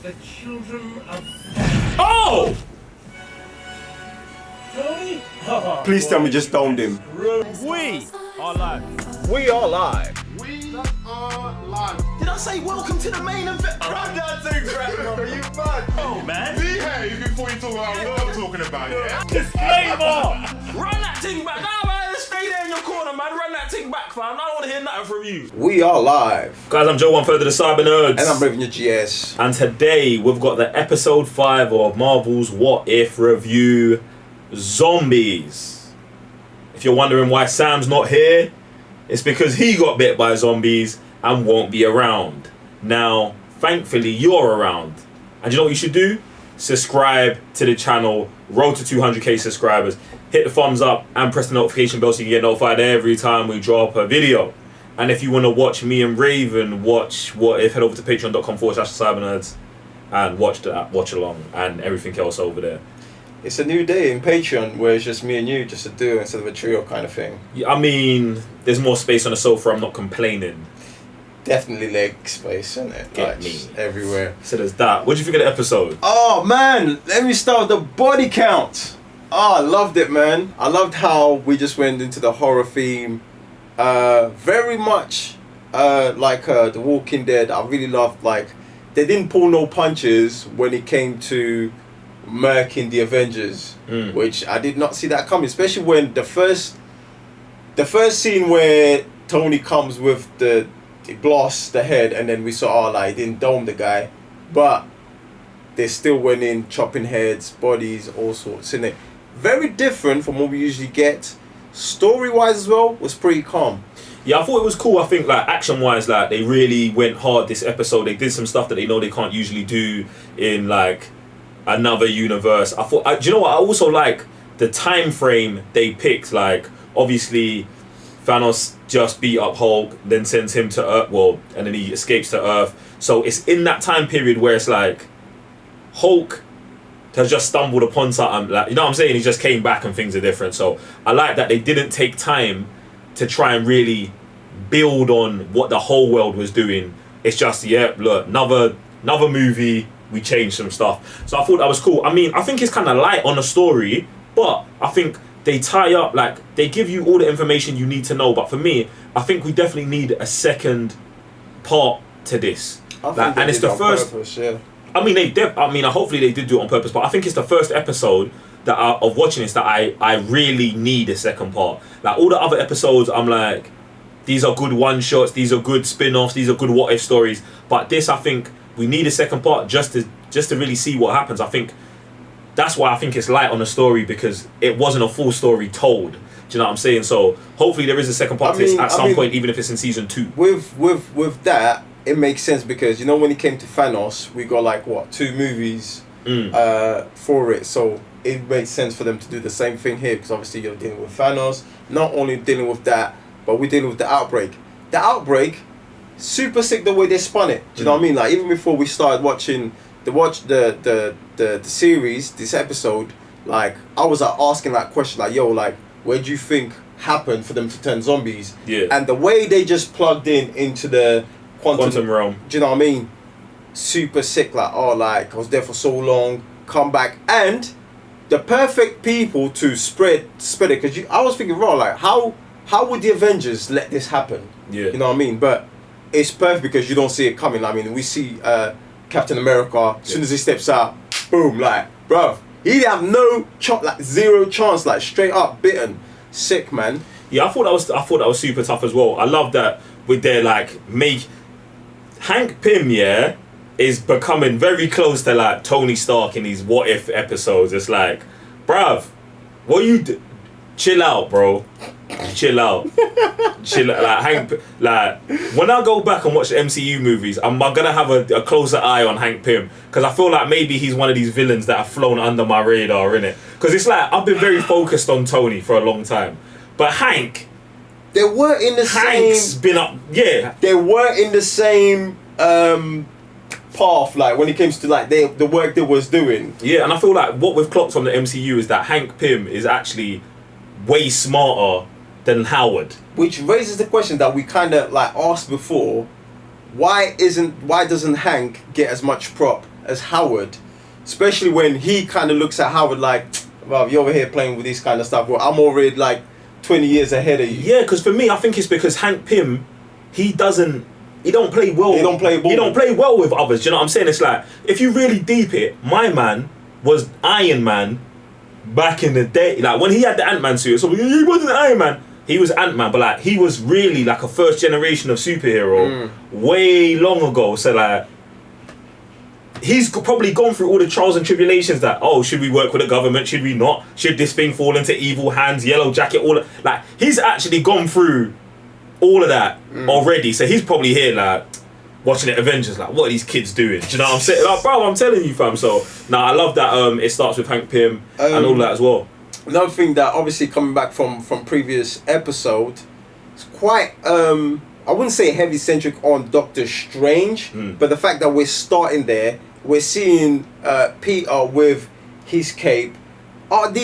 the children of... Oh! Tony? Please tell me just domed him. We are live. We are live. We are live. Did I say welcome to the main event? Run that thing back, brother. You mad? Oh, man. Behave before you talk about what I'm talking about, yeah? Disclaimer! Run that thing back. Nah, man, stay there in your corner, man. Run that thing back, fam. I don't want to hear nothing from you. We are live. Guys, I'm Joe, 1/3 of the Cyber Nerds. And I'm Raven your GS. And today we've got the episode 5 of Marvel's What If review, Zombies. If you're wondering why Sam's not here, it's because he got bit by zombies and won't be around. Now, thankfully, you're around. And you know what you should do? Subscribe to the channel, road to 200k subscribers. Hit the thumbs up and press the notification bell so you can get notified every time we drop a video. And if you want to watch me and Raven watch What If, head over to patreon.com/cybernerds and watch that watch along and everything else over there. It's a new day in Patreon where it's just me and you, just a duo instead of a trio kind of thing. Yeah, I mean, there's more space on the sofa, I'm not complaining. Definitely leg space, isn't it? Get Like, me. just everywhere. So there's that. What do you think of the episode? Oh man, let me start with the body count. Oh, I loved it, man. I loved how we just went into the horror theme. Very much like The Walking Dead. I really loved, like, they didn't pull no punches when it came to murking the Avengers, which I did not see that coming, especially when the first scene where Tony comes with the blast the head, and then we saw, like, didn't dome the guy, but they still went in chopping heads, bodies, all sorts in it. Very different from what we usually get. Story wise as well, was pretty calm. Yeah, I thought it was cool. I think, like, action wise, like, they really went hard this episode. They did some stuff that they know they can't usually do in, like, another universe. I thought, do you know what? I also like the time frame they picked. Like, obviously, Thanos just beat up Hulk, then sends him to Earth. Well, and then he escapes to Earth. So it's in that time period where it's like Hulk has just stumbled upon something. Like, you know what I'm saying? He just came back and things are different. So I like that they didn't take time to try and really build on what the whole world was doing. It's just, yeah, look, another movie. We changed some stuff. So I thought that was cool. I mean, I think it's kind of light on the story, but I think they tie up, like, they give you all the information you need to know. But for me, I think we definitely need a second part to this. And it's the first. Purpose, yeah. I mean, hopefully they did do it on purpose, but I think it's the first episode that of watching this that I really need a second part. Like, all the other episodes, I'm like, these are good one shots, these are good spin-offs, these are good what if stories. But this, I think we need a second part just to really see what happens. I think that's why I think it's light on the story, because it wasn't a full story told. Do you know what I'm saying? So hopefully there is a second part to this at some point, even if it's in season 2. With that, it makes sense because, you know, when it came to Thanos, we got, like, what, 2 movies for it. So it makes sense for them to do the same thing here, because obviously you're dealing with Thanos. Not only dealing with that, but we're dealing with the outbreak. The outbreak, super sick the way they spun it. Do you know what I mean? Like, even before we started watching the series, this episode, like, I was, like, asking that question, like, yo, like, where do you think happened for them to turn zombies? Yeah. And the way they just plugged into the quantum realm. Do you know what I mean? Super sick. Like, oh, like, I was there for so long, come back, and the perfect people to spread it. Because I was thinking, raw, like, how would the Avengers let this happen? Yeah. You know what I mean? But it's perfect because you don't see it coming. I mean, we see Captain America, as soon as he steps out, boom, like, bruv, he'd have no chance, like, zero chance, like, straight up bitten. Sick, man. Yeah, I thought that was super tough as well. I love that with their, like, Hank Pym, yeah, is becoming very close to, like, Tony Stark in these what if episodes. It's like, bruv, what you do? Chill out, bro. Chill out. Chill out. Like, like, when I go back and watch the MCU movies, I'm gonna have a closer eye on Hank Pym, because I feel like maybe he's one of these villains that have flown under my radar, innit? Because it's like, I've been very focused on Tony for a long time, but Hank, they were in the Hank's same. been up, yeah. They were in the same path, like, when it comes to, like, the work they was doing. Yeah, and I feel like what we've clocked from the MCU is that Hank Pym is actually way smarter than Howard. Which raises the question that we kind of, like, asked before: why doesn't Hank get as much prop as Howard, especially when he kind of looks at Howard like, well, you're over here playing with this kind of stuff. Well, I'm already like 20 years ahead of you. Yeah, because for me, I think it's because Hank Pym, he don't play well. He don't play ball. He don't play well with others. Do you know what I'm saying? It's like, if you really deep it, my man was Iron Man back in the day. Like, when he had the Ant-Man suit, so he wasn't Iron Man. He was Ant-Man, but like, he was really like a first generation of superhero way long ago. So like, he's probably gone through all the trials and tribulations that, oh, should we work with the government? Should we not? Should this thing fall into evil hands? Yellow Jacket, all of, like, he's actually gone through all of that already. So he's probably here like watching the Avengers, like, what are these kids doing? Do you know what I'm saying? Like, bro, I'm telling you, fam. So I love that it starts with Hank Pym and all that as well. Another thing that obviously coming back from previous episode, it's quite I wouldn't say heavy centric on Doctor Strange, but the fact that we're starting there, we're seeing Peter with his cape. And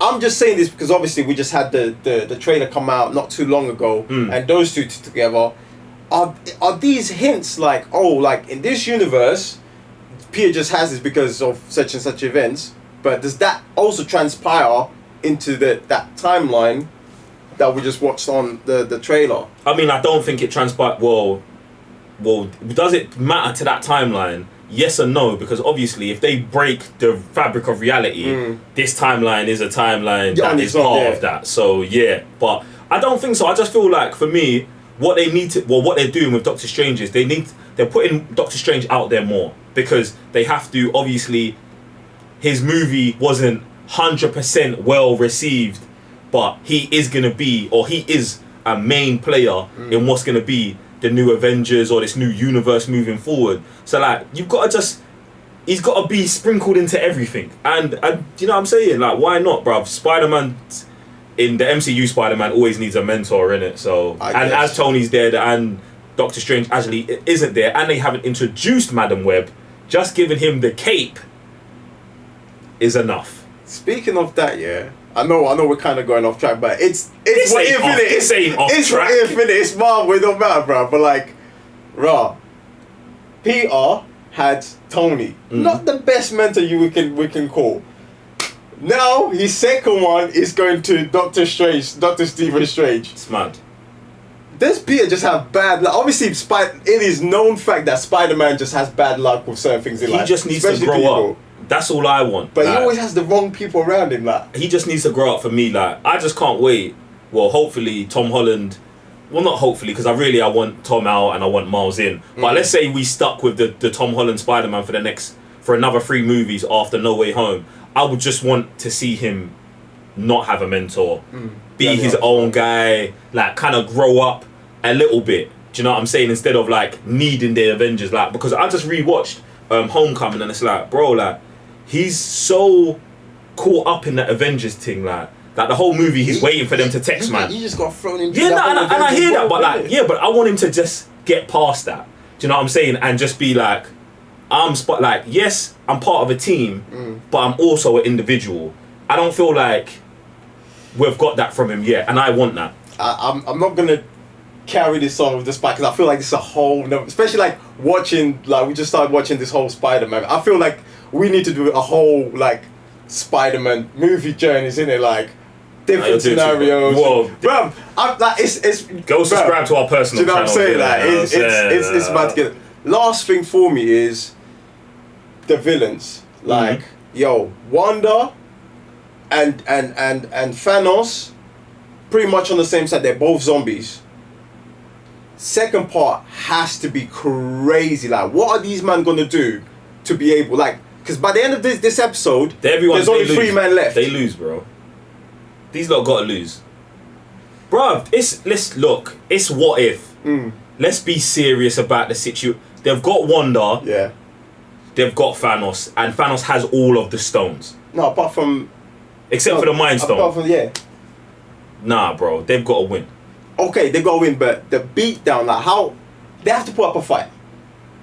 I'm just saying this because obviously we just had the trailer come out not too long ago, and those two together. Are these hints like, oh, like in this universe, Peter just has this because of such and such events, but does that also transpire into that timeline that we just watched on the trailer? I mean, I don't think it transpired. Well, does it matter to that timeline? Yes or no? Because obviously, if they break the fabric of reality, this timeline is a timeline that is part of that. So yeah, but I don't think so. I just feel like, for me, what they're doing with Doctor Strange is they're putting Doctor Strange out there more, because they have to. Obviously, his movie wasn't 100% well received, but he is a main player in what's gonna be the new Avengers or this new universe moving forward. So like, he's got to be sprinkled into everything, and you know what I'm saying? Like, why not, bruv? Spider-Man, in the MCU, Spider-Man always needs a mentor in it. So as Tony's there and Doctor Strange actually isn't there, and they haven't introduced Madam Web, just giving him the cape is enough. Speaking of that, yeah, I know we're kind of going off track, but it's what Infinite. It's what Infinite. It's Marvel. It don't matter, bro. But like, raw. Peter had Tony, not the best mentor we can call. Now his second one is going to Doctor Stephen Strange. It's mad. Does Peter just have bad luck? Obviously, it is known fact that Spider-Man just has bad luck with certain things in life. He just needs to grow up. That's all I want. But he always has the wrong people around him. Like, he just needs to grow up for me. Like, I just can't wait. Well, hopefully Tom Holland. Well, not hopefully, because I want Tom out and I want Miles in. But let's say we stuck with the Tom Holland Spider-Man for another 3 movies after No Way Home. I would just want to see him not have a mentor, be his own guy, like kind of grow up a little bit. Do you know what I'm saying? Instead of like needing the Avengers, like, because I just rewatched Homecoming, and it's like, bro, like, he's so caught up in that Avengers thing, like the whole movie he's waiting for them to text, man. He just got thrown into and I hear that, but like, yeah, but I want him to just get past that. Do you know what I'm saying? And just be like, yes, I'm part of a team, but I'm also an individual. I don't feel like we've got that from him yet, and I want that. I'm not gonna carry this on with the Spider, because I feel like it's a whole, especially like watching, like we just started watching this whole Spider-Man. I feel like we need to do a whole like Spider-Man movie journeys, in it, like different scenarios. Whoa, bro! It's go subscribe to our personal. Do you know what I'm saying? Like, it's about to get. Last thing for me is the villains. Like, yo, Wanda and Thanos, pretty much on the same side. They're both zombies. Second part has to be crazy. Like, what are these men gonna do to be able, like, because by the end of this episode, there's only 3 men left. They lose, bro. These lot gotta lose, bro. It's what if. Let's be serious about the situation. They've got Wanda. Yeah. They've got Thanos, and Thanos has all of the stones. No, apart from. Except for the Mind Stone. Apart from, yeah. Nah, bro. They've got to win. Okay, they got to win, but the beatdown, like, how. They have to put up a fight.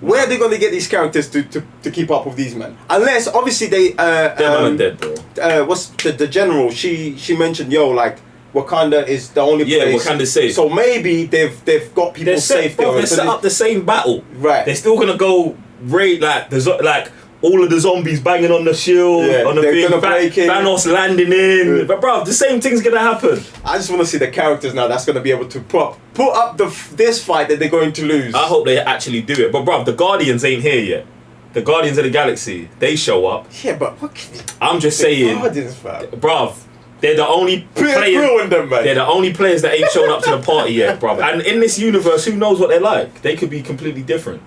Where are they going to get these characters to keep up with these men? Unless, obviously, they. They're not dead, bro. What's the general? She mentioned, yo, like, Wakanda is the only Yeah, place. Wakanda's safe. So maybe they've got people They're safe there. They're set up the same battle. Right. They're still gonna go raid like all of the zombies banging on the shield, Yeah, on the they're thing, gonna break in. Thanos landing in. Yeah. But bruv, the same thing's gonna happen. I just want to see the characters now that's going to be able to put up this fight that they're going to lose. I hope they actually do it. But bruv, the Guardians ain't here yet. The Guardians of the Galaxy, they show up. Yeah, but what can you... I'm just The saying, Guardians, fam. bruv, they're the only Ruin them, man. They're the only players that ain't shown up to the party yet, bruv. And in this universe, who knows what they're like? They could be completely different.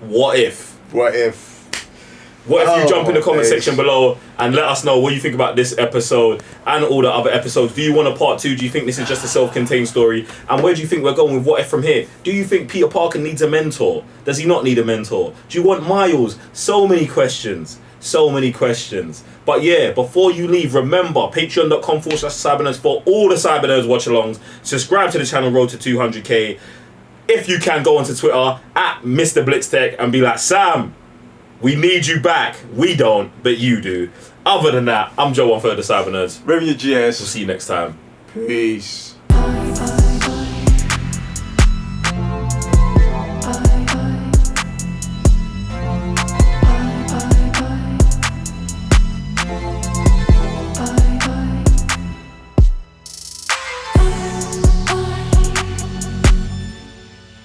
What if? What if? What if you Oh, jump in the comment days. section below and let us know what you think about this episode and all the other episodes? Do you want a part 2? Do you think this is just a self-contained story? And where do you think we're going with What If from here? Do you think Peter Parker needs a mentor? Does he not need a mentor? Do you want Miles? So many questions. So many questions. But yeah, before you leave, remember, patreon.com/cybernerds for all the Cybernerds watch-alongs. Subscribe to the channel, road to 200k. If you can, go onto Twitter at Mr. Blitztech and be like, Sam, we need you back. We don't, but you do. Other than that, I'm Joe, one third of Cybernerds. Revenue GS. We'll see you next time. Peace.